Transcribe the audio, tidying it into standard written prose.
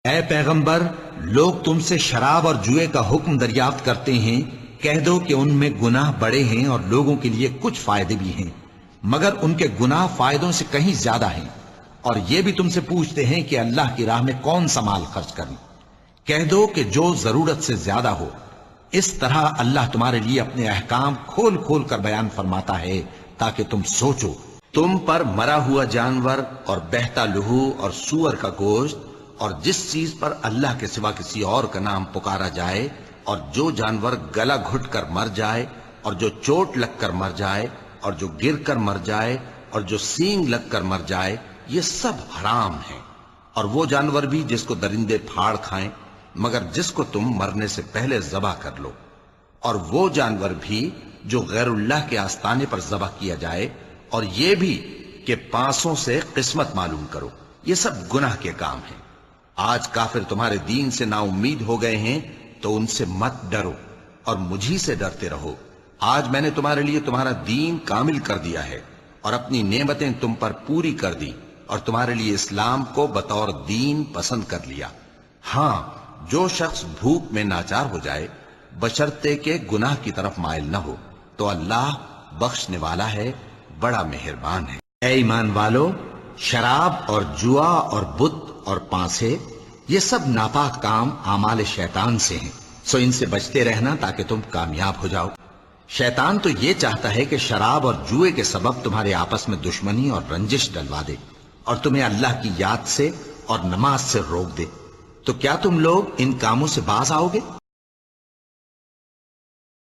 اے پیغمبر، لوگ تم سے شراب اور جوئے کا حکم دریافت کرتے ہیں، کہہ دو کہ ان میں گناہ بڑے ہیں اور لوگوں کے لیے کچھ فائدے بھی ہیں، مگر ان کے گناہ فائدوں سے کہیں زیادہ ہیں۔ اور یہ بھی تم سے پوچھتے ہیں کہ اللہ کی راہ میں کون سا مال خرچ کریں، کہہ دو کہ جو ضرورت سے زیادہ ہو۔ اس طرح اللہ تمہارے لیے اپنے احکام کھول کھول کر بیان فرماتا ہے تاکہ تم سوچو۔ تم پر مرا ہوا جانور اور بہتا لہو اور سور کا گوشت اور جس چیز پر اللہ کے سوا کسی اور کا نام پکارا جائے، اور جو جانور گلا گھٹ کر مر جائے، اور جو چوٹ لگ کر مر جائے، اور جو گر کر مر جائے، اور جو سینگ لگ کر مر جائے، یہ سب حرام ہیں۔ اور وہ جانور بھی جس کو درندے پھاڑ کھائیں، مگر جس کو تم مرنے سے پہلے ذبح کر لو۔ اور وہ جانور بھی جو غیر اللہ کے آستانے پر ذبح کیا جائے، اور یہ بھی کہ پانسوں سے قسمت معلوم کرو، یہ سب گناہ کے کام ہیں۔ آج کافر تمہارے دین سے نا امید ہو گئے ہیں تو ان سے مت ڈرو اور مجھی سے ڈرتے رہو۔ آج میں نے تمہارے لیے تمہارا دین کامل کر دیا ہے اور اپنی نعمتیں تم پر پوری کر دی، اور تمہارے لیے اسلام کو بطور دین پسند کر لیا۔ ہاں، جو شخص بھوک میں ناچار ہو جائے بشرطے کہ گناہ کی طرف مائل نہ ہو تو اللہ بخشنے والا ہے، بڑا مہربان ہے۔ اے ایمان والو، شراب اور جوا اور بت اور پانسے، یہ سب ناپاک کام اعمال شیطان سے ہیں، سو ان سے بچتے رہنا تاکہ تم کامیاب ہو جاؤ۔ شیطان تو یہ چاہتا ہے کہ شراب اور جوئے کے سبب تمہارے آپس میں دشمنی اور رنجش ڈلوا دے اور تمہیں اللہ کی یاد سے اور نماز سے روک دے۔ تو کیا تم لوگ ان کاموں سے باز آؤ گے؟